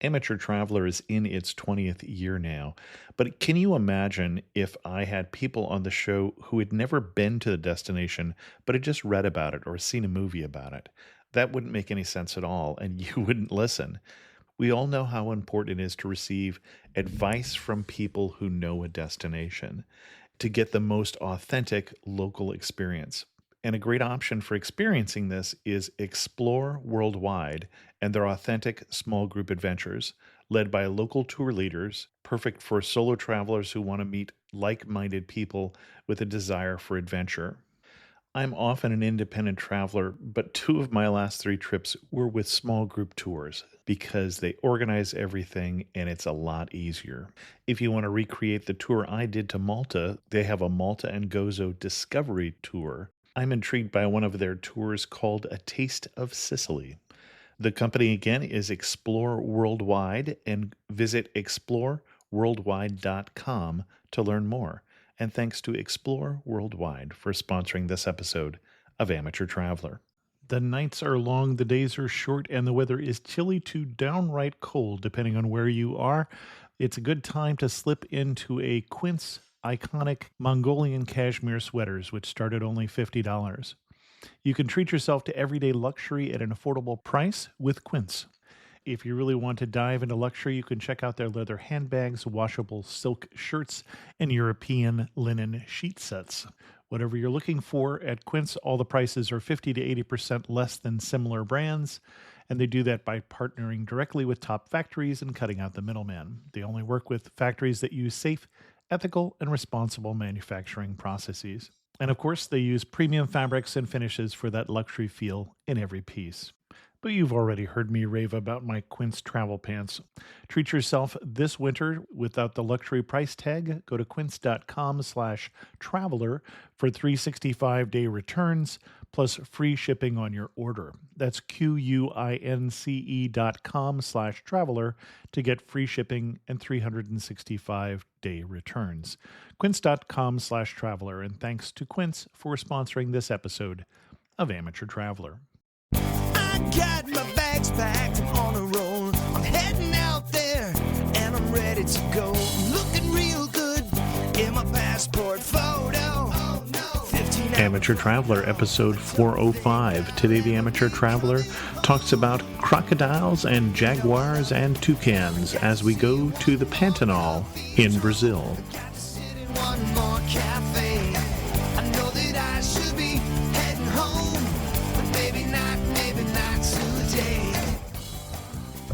Amateur Traveler is in its 20th year now, but can you imagine if I had people on the show who had never been to the destination, but had just read about it or seen a movie about it? That wouldn't make any sense at all, and you wouldn't listen. We all know how important it is to receive advice from people who know a destination to get the most authentic local experience. And a great option for experiencing this is Explore Worldwide and their authentic small group adventures, led by local tour leaders, perfect for solo travelers who want to meet like minded people with a desire for adventure. I'm often an independent traveler, but two of my last three trips were with small group tours because they organize everything and it's a lot easier. If you want to recreate the tour I did to Malta, they have a Malta and Gozo Discovery Tour. I'm intrigued by one of their tours called A Taste of Sicily. The company again is Explore Worldwide, and visit exploreworldwide.com to learn more. And thanks to Explore Worldwide for sponsoring this episode of Amateur Traveler. The nights are long, the days are short, and the weather is chilly to downright cold, depending on where you are. It's a good time to slip into a Quince iconic Mongolian cashmere sweaters, which start at only $50. You can treat yourself to everyday luxury at an affordable price with Quince. If you really want to dive into luxury, you can check out their leather handbags, washable silk shirts, and European linen sheet sets. Whatever you're looking for at Quince, all the prices are 50 to 80% less than similar brands, and they do that by partnering directly with top factories and cutting out the middleman. They only work with factories that use safe, ethical, and responsible manufacturing processes. And of course, they use premium fabrics and finishes for that luxury feel in every piece. But you've already heard me rave about my Quince travel pants. Treat yourself this winter without the luxury price tag. Go to quince.com/traveler for 365-day returns plus free shipping on your order. That's QUINCE.com/traveler to get free shipping and 365-day returns. Quince.com/traveler. And thanks to Quince for sponsoring this episode of Amateur Traveler. I got my bags packed, I'm on a roll. I'm heading out there and I'm ready to go. Looking real good in my passport photo. Oh, no. Amateur Traveler, episode 405. Today, the Amateur Traveler talks about crocodiles and jaguars and toucans as we go to the Pantanal in Brazil. Got to sit in one more cafe. I know that I should be heading home, but maybe not today.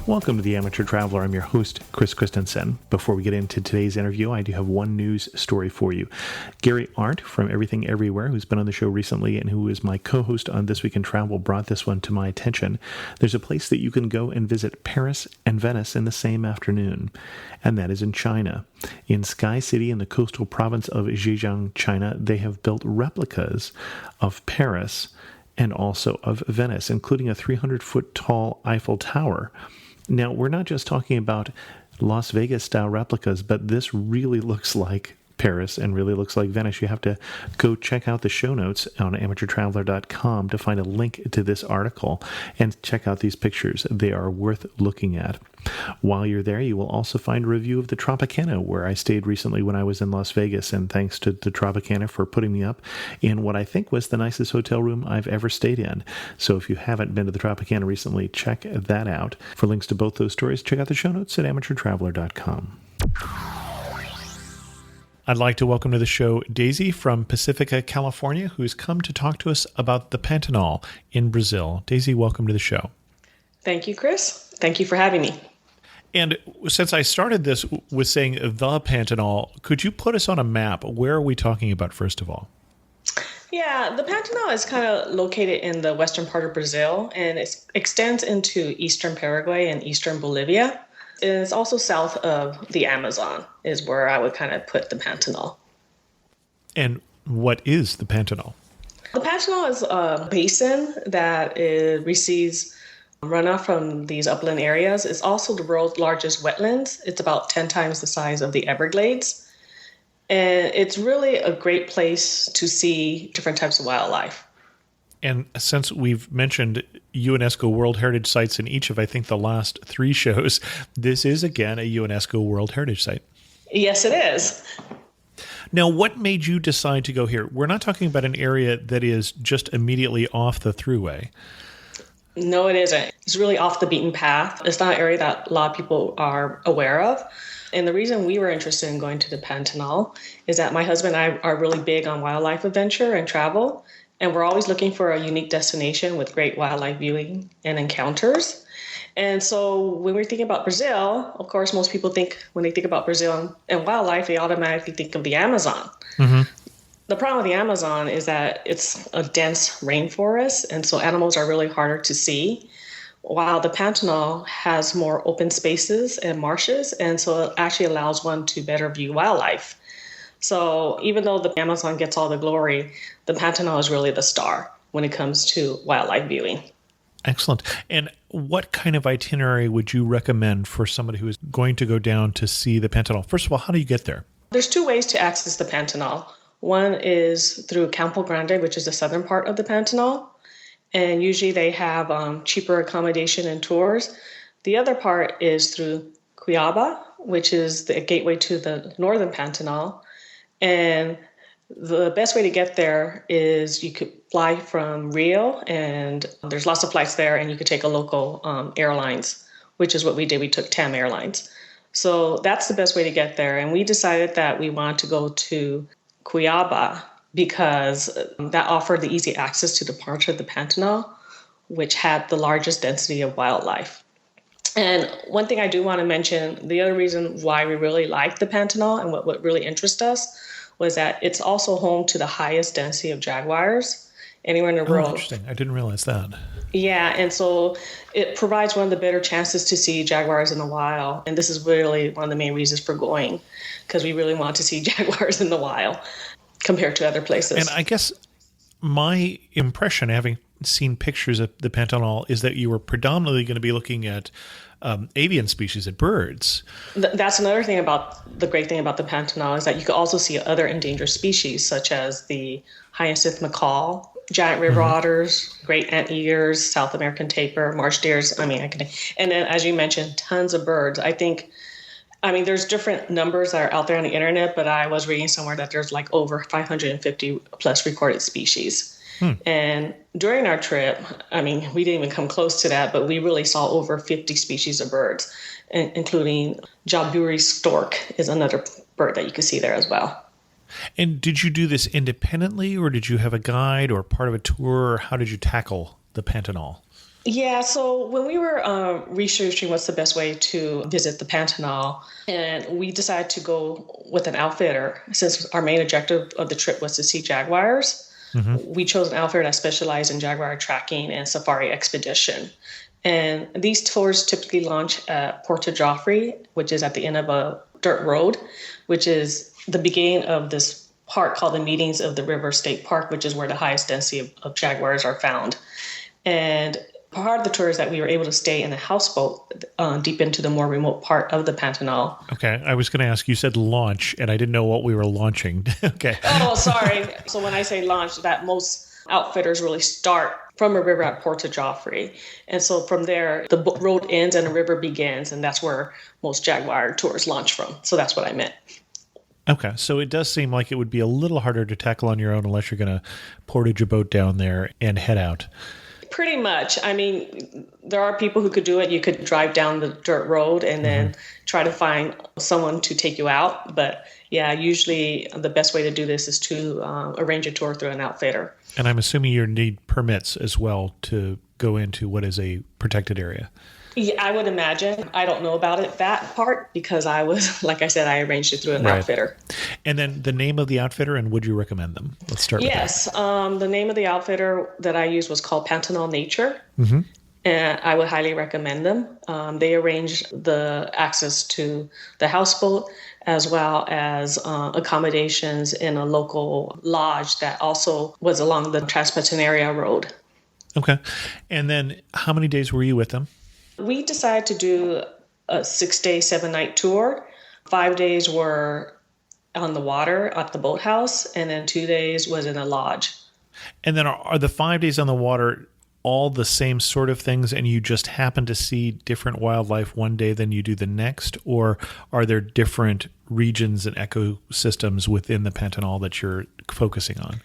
Welcome to the Amateur Traveler. I'm your host, Chris Christensen. Before we get into today's interview, I do have one news story for you. Gary Arndt from Everything Everywhere, who's been on the show recently and who is my co-host on This Week in Travel, brought this one to my attention. There's a place that you can go and visit Paris and Venice in the same afternoon, and that is in China. In Sky City, in the coastal province of Zhejiang, China, they have built replicas of Paris and also of Venice, including a 300-foot tall Eiffel Tower. Now, we're not just talking about Las Vegas-style replicas, but this really looks like Paris and really looks like Venice. You have to go check out the show notes on amateurtraveler.com to find a link to this article and check out these pictures. They are worth looking at. While you're there, you will also find a review of the Tropicana, where I stayed recently when I was in Las Vegas, and thanks to the Tropicana for putting me up in what I think was the nicest hotel room I've ever stayed in. So if you haven't been to the Tropicana recently, check that out. For links to both those stories, check out the show notes at amateurtraveler.com. I'd like to welcome to the show Daisy from Pacifica, California, who's come to talk to us about the Pantanal in Brazil. Daisy, welcome to the show. Thank you, Chris. Thank you for having me. And since I started this with saying the Pantanal, could you put us on a map? Where are we talking about, first of all? Yeah, the Pantanal is kind of located in the western part of Brazil, and it extends into eastern Paraguay and eastern Bolivia. It's also south of the Amazon is where I would kind of put the Pantanal. And what is the Pantanal? The Pantanal is a basin that receives runoff from these upland areas. It's also the world's largest wetlands. It's about 10 times the size of the Everglades. And it's really a great place to see different types of wildlife. And since we've mentioned UNESCO World Heritage Sites in each of, I think, the last 3 shows, this is, again, a UNESCO World Heritage Site. Yes, it is. Now, what made you decide to go here? We're not talking about an area that is just immediately off the thruway. No, it isn't. It's really off the beaten path. It's not an area that a lot of people are aware of. And the reason we were interested in going to the Pantanal is that my husband and I are really big on wildlife adventure and travel. And we're always looking for a unique destination with great wildlife viewing and encounters. And so when we're thinking about Brazil, of course, most people think when they think about Brazil and wildlife, they automatically think of the Amazon. Mm-hmm. The problem with the Amazon is that it's a dense rainforest, and so animals are really harder to see, while the Pantanal has more open spaces and marshes, and so it actually allows one to better view wildlife. So even though the Amazon gets all the glory, the Pantanal is really the star when it comes to wildlife viewing. Excellent. And what kind of itinerary would you recommend for somebody who is going to go down to see the Pantanal? First of all, how do you get there? There's 2 ways to access the Pantanal. One is through Campo Grande, which is the southern part of the Pantanal. And usually they have cheaper accommodation and tours. The other part is through Cuiabá, which is the gateway to the northern Pantanal. And the best way to get there is you could fly from Rio, and there's lots of flights there, and you could take a local airlines, which is what we did. We took TAM Airlines. So that's the best way to get there. And we decided that we wanted to go to Cuiabá because that offered the easy access to the part of the Pantanal, which had the largest density of wildlife. And one thing I do want to mention, the other reason why we really like the Pantanal and what really interests us was that it's also home to the highest density of jaguars anywhere in the world. Interesting. I didn't realize that. Yeah, and so it provides one of the better chances to see jaguars in the wild. And this is really one of the main reasons for going, because we really want to see jaguars in the wild compared to other places. And I guess my impression, having seen pictures of the Pantanal, is that you were predominantly going to be looking at avian species, at birds. That's another thing about the great thing about the Pantanal, is that you can also see other endangered species, such as the hyacinth macaw, giant river otters, great anteaters, South American tapir, marsh deers. And then, as you mentioned, tons of birds. There's different numbers that are out there on the internet, but I was reading somewhere that there's like over 550 plus recorded species. And during our trip, we didn't even come close to that, but we really saw over 50 species of birds, including Jaburi stork is another bird that you can see there as well. And did you do this independently, or did you have a guide or part of a tour, or how did you tackle the Pantanal? Yeah, so when we were researching what's the best way to visit the Pantanal, and we decided to go with an outfitter, since our main objective of the trip was to see jaguars. We chose an outfitter that specialized in jaguar tracking and safari expedition. And these tours typically launch at Porto Joffre, which is at the end of a dirt road, which is the beginning of this park called the Meetings of the River State Park, which is where the highest density of jaguars are found. And part of the tour is that we were able to stay in a houseboat deep into the more remote part of the Pantanal. Okay, I was going to ask, you said launch, and I didn't know what we were launching. Okay. Oh, sorry. So when I say launch, that most outfitters really start from a river at Porto Joffre. And so from there, the road ends and the river begins, and that's where most jaguar tours launch from. So that's what I meant. Okay, so it does seem like it would be a little harder to tackle on your own unless you're going to portage a boat down there and head out. Pretty much. There are people who could do it. You could drive down the dirt road and then try to find someone to take you out. But yeah, usually the best way to do this is to arrange a tour through an outfitter. And I'm assuming you need permits as well to go into what is a protected area. Yeah, I would imagine. I don't know about that part, because like I said, I arranged it through an outfitter. And then the name of the outfitter, and would you recommend them? Let's start with that. Yes. The name of the outfitter that I used was called Pantanal Nature. And I would highly recommend them. They arranged the access to the houseboat as well as accommodations in a local lodge that also was along the Transpantaneria Road. Okay. And then how many days were you with them? We decided to do a 6-day, 7-night tour. 5 days were on the water at the boathouse, and then 2 days was in a lodge. And then are the 5 days on the water all the same sort of things, and you just happen to see different wildlife one day than you do the next? Or are there different regions and ecosystems within the Pantanal that you're focusing on?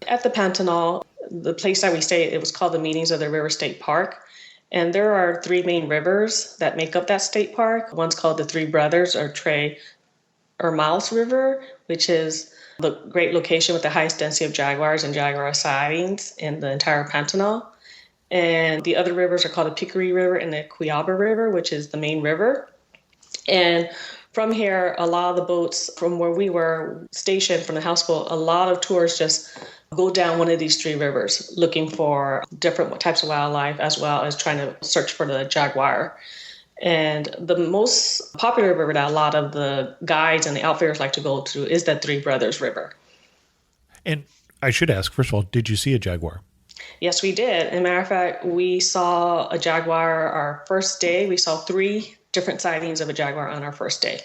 At the Pantanal, the place that we stayed, it was called the Meetings of the River State Park. And there are 3 main rivers that make up that state park. One's called the Three Brothers or Mouse River, which is the great location with the highest density of jaguars and jaguar sightings in the entire Pantanal. And the other rivers are called the Pickery River and the Cuyaba River, which is the main river. And from here, a lot of the boats from where we were stationed from the houseboat, a lot of tours just go down one of these 3 rivers looking for different types of wildlife, as well as trying to search for the jaguar. And the most popular river that a lot of the guides and the outfitters like to go to is the Three Brothers River. And I should ask, first of all, did you see a jaguar? Yes, we did. As a matter of fact, we saw a jaguar our first day. We saw 3 different sightings of a jaguar on our first day.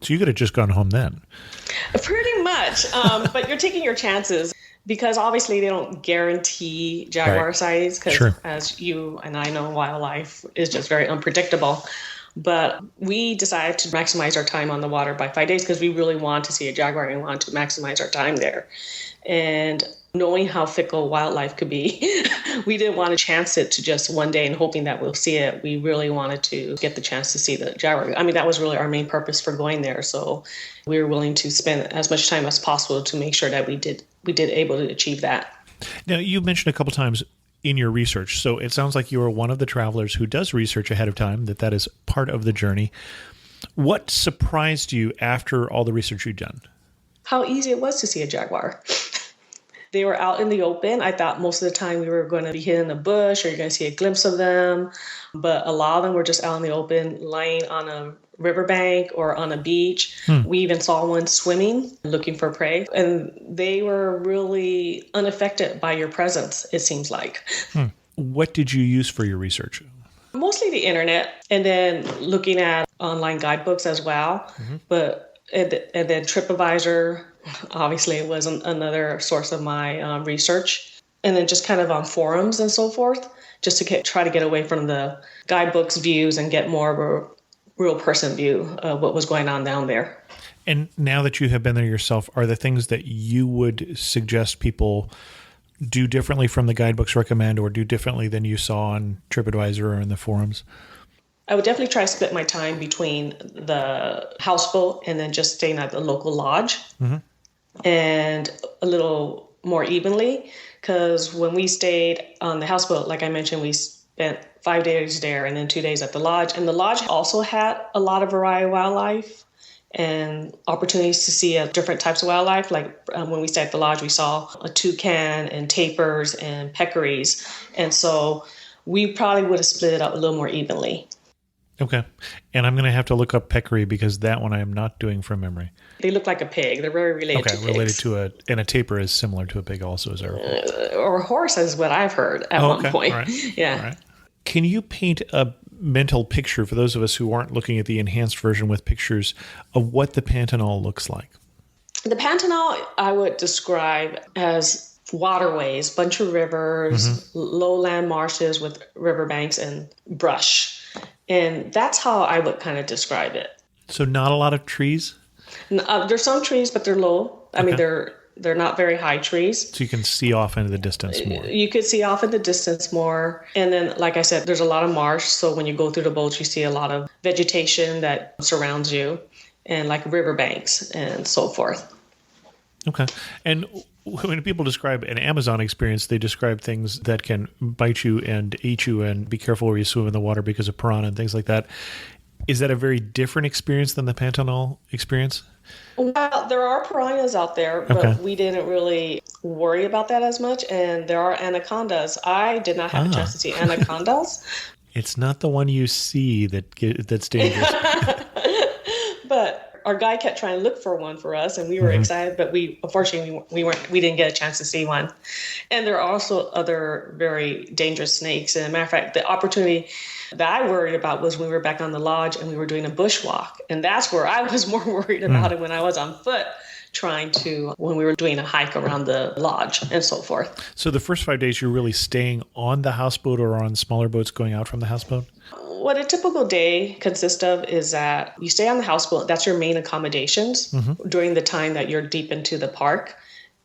So you could have just gone home then. Pretty much. But you're taking your chances because obviously they don't guarantee jaguar sightings because as you and I know, wildlife is just very unpredictable. But we decided to maximize our time on the water by 5 days because we really want to see a jaguar and we want to maximize our time there. And knowing how fickle wildlife could be, we didn't want to chance it to just one day and hoping that we'll see it. We really wanted to get the chance to see the jaguar. I mean, that was really our main purpose for going there. So we were willing to spend as much time as possible to make sure that we did able to achieve that. Now, you mentioned a couple times in your research, so it sounds like you are one of the travelers who does research ahead of time, that is part of the journey. What surprised you after all the research you'd done? How easy it was to see a jaguar. They were out in the open. I thought most of the time we were going to be hidden in the bush or you're going to see a glimpse of them. But a lot of them were just out in the open, lying on a riverbank or on a beach. We even saw one swimming, looking for prey. And they were really unaffected by your presence, it seems like. What did you use for your research? Mostly the internet and then looking at online guidebooks as well. And then TripAdvisor, obviously, it was another source of my research. And then just kind of on forums and so forth, just to try to get away from the guidebooks views and get more of a real person view of what was going on down there. And now that you have been there yourself, are there things that you would suggest people do differently from the guidebooks recommend or do differently than you saw on TripAdvisor or in the forums? I would definitely try to split my time between the houseboat and then just staying at the local lodge and a little more evenly. Because when we stayed on the houseboat, like I mentioned, we spent 5 days there and then 2 days at the lodge. And the lodge also had a lot of variety of wildlife and opportunities to see different types of wildlife. Like when we stayed at the lodge, we saw a toucan and tapirs and peccaries. And so we probably would have split it up a little more evenly. Okay. And I'm going to have to look up peccary because that one I am not doing from memory. They look like a pig. They're very related to pigs. Okay, related to and a tapir is similar to a pig also, as I recall. Or a horse is what I've heard at one point. All right. Yeah. All right. Can you paint a mental picture for those of us who aren't looking at the enhanced version with pictures of what the Pantanal looks like? The Pantanal I would describe as waterways, bunch of rivers, lowland marshes with riverbanks and brush. And that's how I would kind of describe it. So not a lot of trees? There's some trees, but they're low. I mean, they're not very high trees. So you can see off into the distance more. You could see off in the distance more. And then, like I said, there's a lot of marsh. So when you go through the boats, you see a lot of vegetation that surrounds you and like riverbanks and so forth. Okay. And when people describe an Amazon experience, they describe things that can bite you and eat you and be careful where you swim in the water because of piranha and things like that. Is that a very different experience than the Pantanal experience? Well, there are piranhas out there, but we didn't really worry about that as much. And there are anacondas. I did not have a chance to see anacondas. It's not the one you see that's dangerous. But our guy kept trying to look for one for us, and we were excited, but unfortunately we didn't get a chance to see one. And there are also other very dangerous snakes. And as a matter of fact, the opportunity that I worried about was when we were back on the lodge and we were doing a bushwalk. And that's where I was more worried about it when I was on foot, when we were doing a hike around the lodge and so forth. So the first 5 days, you're really staying on the houseboat or on smaller boats going out from the houseboat? What a typical day consists of is that you stay on the houseboat. That's your main accommodations during the time that you're deep into the park.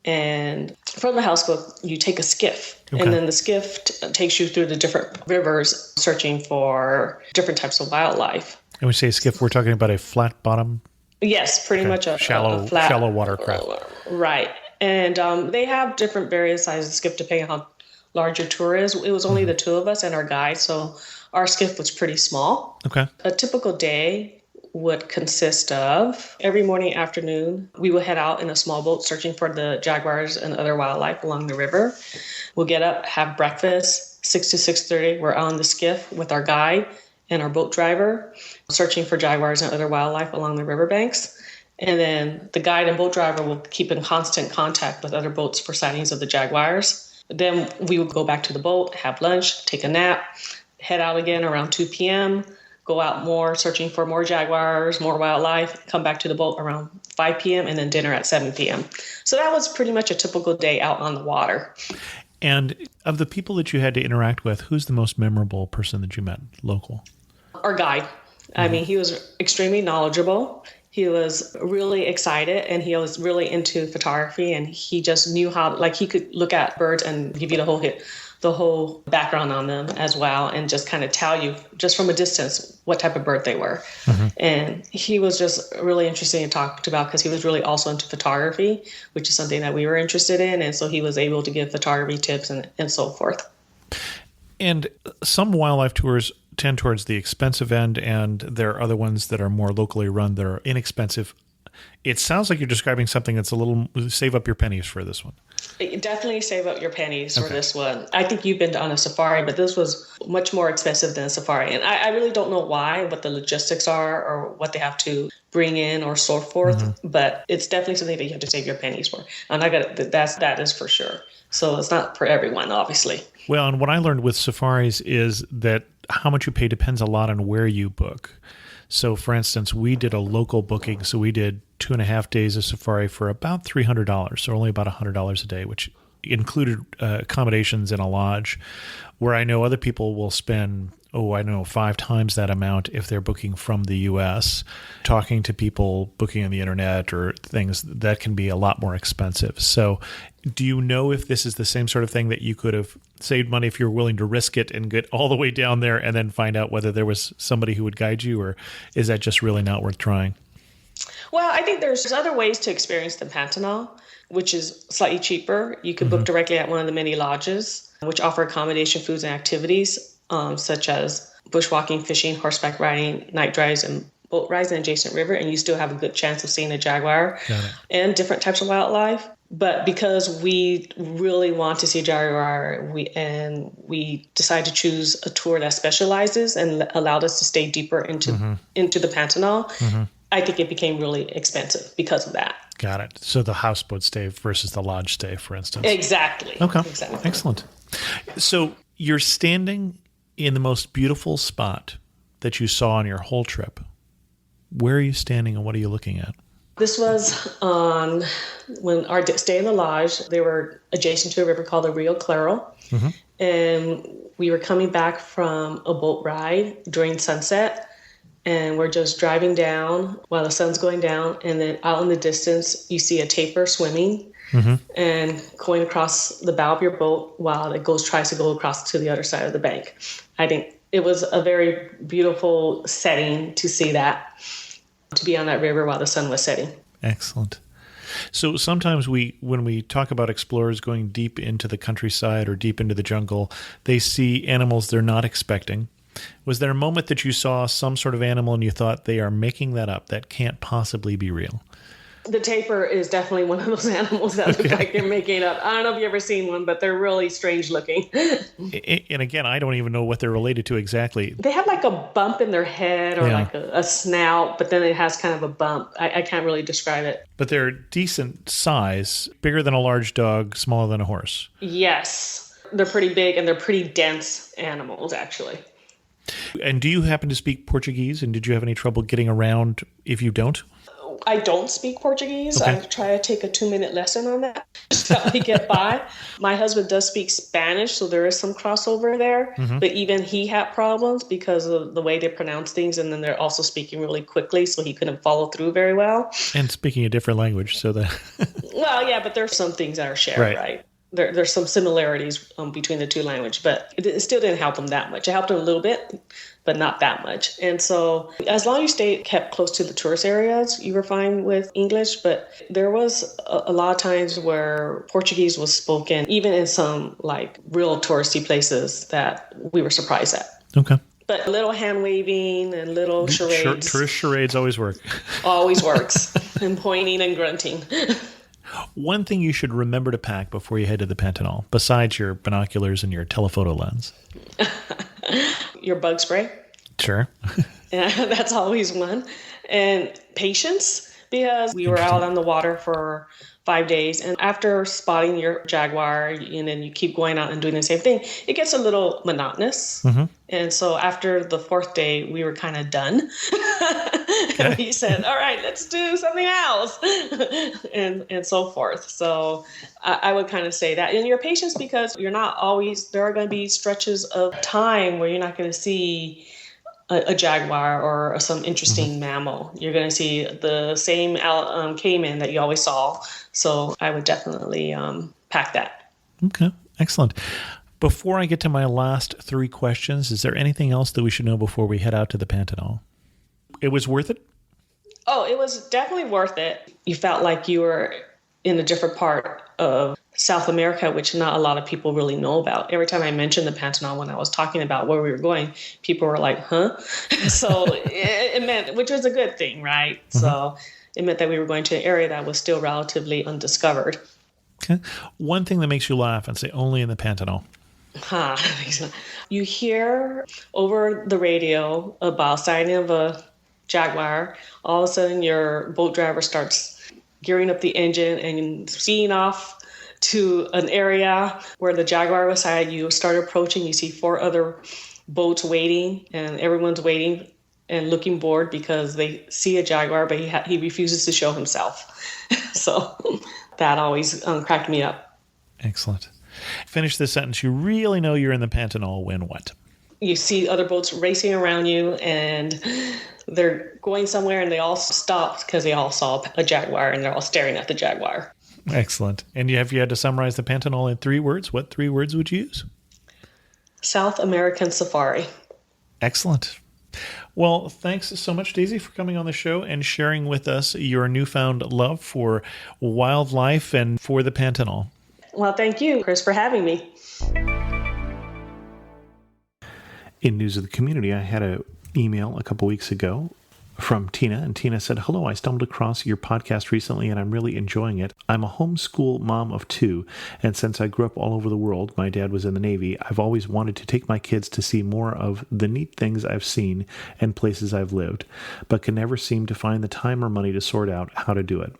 And from the houseboat, you take a skiff. Okay. And then the skiff takes you through the different rivers searching for different types of wildlife. And when we say skiff, we're talking about a flat bottom? Yes, pretty much a shallow watercraft. Right. And they have different various sizes skiff depending on how large your tour is. It was only the two of us and our guide, so our skiff was pretty small. Okay. A typical day would consist of every morning, afternoon, we would head out in a small boat searching for the jaguars and other wildlife along the river. We'll get up, have breakfast, 6 to 6:30. We're on the skiff with our guide and our boat driver, searching for jaguars and other wildlife along the riverbanks. And then the guide and boat driver will keep in constant contact with other boats for sightings of the jaguars. Then we would go back to the boat, have lunch, take a nap, head out again around 2 p.m., go out more, searching for more jaguars, more wildlife, come back to the boat around 5 p.m., and then dinner at 7 p.m. So that was pretty much a typical day out on the water. And of the people that you had to interact with, who's the most memorable person that you met local? Our guide. I mean, he was extremely knowledgeable. He was really excited, and he was really into photography, and he just knew how, like, he could look at birds and give you the whole background on them as well, and just kind of tell you just from a distance what type of bird they were. And he was just really interesting to talk about because he was really also into photography, which is something that we were interested in. And so he was able to give photography tips and so forth. And some wildlife tours tend towards the expensive end, and there are other ones that are more locally run that are inexpensive. It sounds like you're describing something that's a little save up your pennies for this one. Definitely save up your pennies for this one. I think you've been on a safari, but this was much more expensive than a safari. And I really don't know why, what the logistics are or what they have to bring in or so forth. But it's definitely something that you have to save your pennies for. And that is for sure. So it's not for everyone, obviously. Well, and what I learned with safaris is that how much you pay depends a lot on where you book. So, for instance, we did a local booking. So we did 2.5 days of safari for about $300, so only about $100 a day, which included accommodations in a lodge, where I know other people will spend, 5 times that amount if they're booking from the U.S. Talking to people booking on the internet or things, that can be a lot more expensive. So do you know if this is the same sort of thing that you could have saved money if you were willing to risk it and get all the way down there and then find out whether there was somebody who would guide you, or is that just really not worth trying? Well, I think there's other ways to experience the Pantanal, which is slightly cheaper. You could book directly at one of the many lodges, which offer accommodation, foods, and activities, such as bushwalking, fishing, horseback riding, night drives, and boat rides in an adjacent river, and you still have a good chance of seeing a jaguar and different types of wildlife. But because we really want to see a jaguar, we decided to choose a tour that specializes and allowed us to stay deeper into the Pantanal. I think it became really expensive because of that. Got it. So the houseboat stay versus the lodge stay, for instance. Exactly. Okay. Exactly. Excellent. So you're standing in the most beautiful spot that you saw on your whole trip. Where are you standing and what are you looking at? This was on when our stay in the lodge. They were adjacent to a river called the Rio Claro. And we were coming back from a boat ride during sunset. And we're just driving down while the sun's going down. And then out in the distance, you see a tapir swimming and going across the bow of your boat while it tries to go across to the other side of the bank. I think it was a very beautiful setting to see that, to be on that river while the sun was setting. Excellent. So sometimes when we talk about explorers going deep into the countryside or deep into the jungle, they see animals they're not expecting. Was there a moment that you saw some sort of animal and you thought they are making that up? That can't possibly be real. The tapir is definitely one of those animals that look like they're making it up. I don't know if you've ever seen one, but they're really strange looking. And again, I don't even know what they're related to exactly. They have like a bump in their head or like a snout, but then it has kind of a bump. I can't really describe it. But they're decent size, bigger than a large dog, smaller than a horse. Yes. They're pretty big and they're pretty dense animals, actually. And do you happen to speak Portuguese? And did you have any trouble getting around if you don't? I don't speak Portuguese. Okay. I try to take a 2-minute lesson on that to help me get by. My husband does speak Spanish, so there is some crossover there. But even he had problems because of the way they pronounce things, and then they're also speaking really quickly, so he couldn't follow through very well. And speaking a different language, so that... Well, yeah, but there's some things that are shared, right? There's some similarities between the two languages, but it still didn't help him that much. It helped him a little bit, but not that much. And so as long as you kept close to the tourist areas, you were fine with English. But there was a lot of times where Portuguese was spoken, even in some like real touristy places that we were surprised at. Okay. But little hand waving and little charades. Tourist charades always work. Always works. And pointing and grunting. One thing you should remember to pack before you head to the Pantanal, besides your binoculars and your telephoto lens. Your bug spray. Sure. Yeah, that's always one. And patience, because we were out on the water for 5 days. And after spotting your jaguar, and then you keep going out and doing the same thing, it gets a little monotonous. And so after the 4th day, we were kind of done. And we said, all right, let's do something else. and so forth. So I would kind of say that. And your patience, because you're not always, there are going to be stretches of time where you're not going to see a jaguar or some interesting mammal. You're going to see the same caiman that you always saw. So I would definitely pack that. Okay, excellent. Before I get to my last 3 questions, is there anything else that we should know before we head out to the Pantanal? It was worth it? Oh, it was definitely worth it. You felt like you were in a different part of South America, which not a lot of people really know about. Every time I mentioned the Pantanal when I was talking about where we were going, people were like, huh? So it meant, which was a good thing, right? So it meant that we were going to an area that was still relatively undiscovered. Okay. One thing that makes you laugh and say only in the Pantanal. You hear over the radio about sighting of a jaguar. All of a sudden, your boat driver starts gearing up the engine and speeding off to an area where the jaguar was sighted. You start approaching. You see 4 other boats waiting, and everyone's waiting and looking bored because they see a jaguar, but he refuses to show himself. So that always cracked me up. Excellent. Finish this sentence. You really know you're in the Pantanal when what? You see other boats racing around you, and they're going somewhere, and they all stop because they all saw a jaguar, and they're all staring at the jaguar. Excellent. And if you had to summarize the Pantanal in 3 words, what 3 words would you use? South American safari. Excellent. Well, thanks so much, Daisy, for coming on the show and sharing with us your newfound love for wildlife and for the Pantanal. Well, thank you, Chris, for having me. In news of the community, I had an email a couple weeks ago from Tina, and Tina said, "Hello, I stumbled across your podcast recently and I'm really enjoying it. I'm a homeschool mom of 2, and since I grew up all over the world, my dad was in the Navy, I've always wanted to take my kids to see more of the neat things I've seen and places I've lived, but can never seem to find the time or money to sort out how to do it.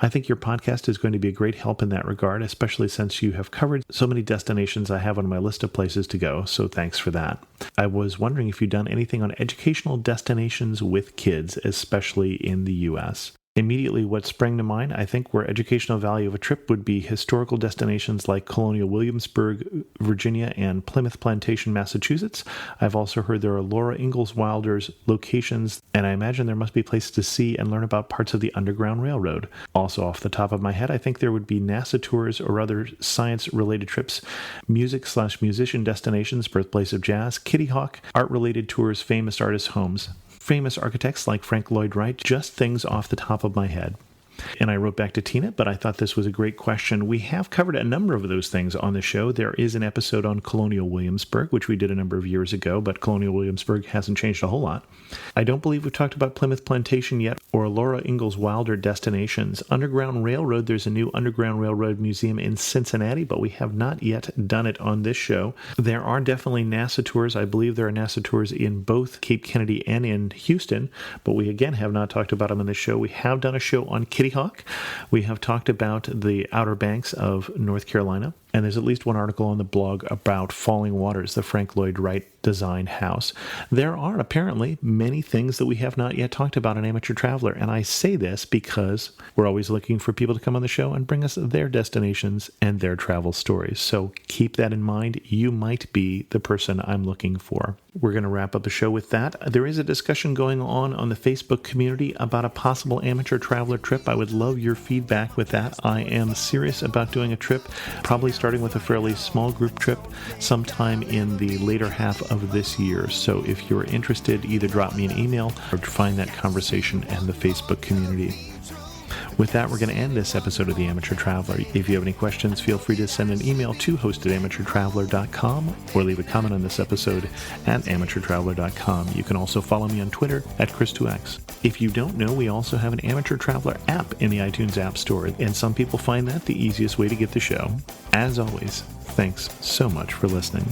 I think your podcast is going to be a great help in that regard, especially since you have covered so many destinations I have on my list of places to go, so thanks for that. I was wondering if you've done anything on educational destinations with kids, especially in the U.S. Immediately, what sprang to mind, I think where educational value of a trip would be historical destinations like Colonial Williamsburg, Virginia, and Plymouth Plantation, Massachusetts. I've also heard there are Laura Ingalls Wilder's locations, and I imagine there must be places to see and learn about parts of the Underground Railroad. Also, off the top of my head, I think there would be NASA tours or other science-related trips, music/musician destinations, birthplace of jazz, Kitty Hawk, art-related tours, famous artists' homes, famous architects like Frank Lloyd Wright, just things off the top of my head. And I wrote back to Tina, but I thought this was a great question. We have covered a number of those things on the show. There is an episode on Colonial Williamsburg, which we did a number of years ago, but Colonial Williamsburg hasn't changed a whole lot. I don't believe we've talked about Plymouth Plantation yet, or Laura Ingalls Wilder destinations. Underground Railroad, there's a new Underground Railroad museum in Cincinnati, but we have not yet done it on this show. There are definitely NASA tours. I believe there are NASA tours in both Cape Kennedy and in Houston, but we again have not talked about them in the show. We have done a show on Kitty Hawk. We have talked about the Outer Banks of North Carolina. And there's at least one article on the blog about Falling Waters, the Frank Lloyd Wright designed house. There are apparently many things that we have not yet talked about on Amateur Traveler, and I say this because we're always looking for people to come on the show and bring us their destinations and their travel stories. So keep that in mind. You might be the person I'm looking for. We're going to wrap up the show with that. There is a discussion going on the Facebook community about a possible Amateur Traveler trip. I would love your feedback with that. I am serious about doing a trip, probably starting with a fairly small group trip sometime in the later half of this year. So if you're interested, either drop me an email or find that conversation in the Facebook community. With that, we're going to end this episode of The Amateur Traveler. If you have any questions, feel free to send an email to host@amateurtraveler.com or leave a comment on this episode at amateurtraveler.com. You can also follow me on Twitter at Chris2X. If you don't know, we also have an Amateur Traveler app in the iTunes App Store, and some people find that the easiest way to get the show. As always, thanks so much for listening.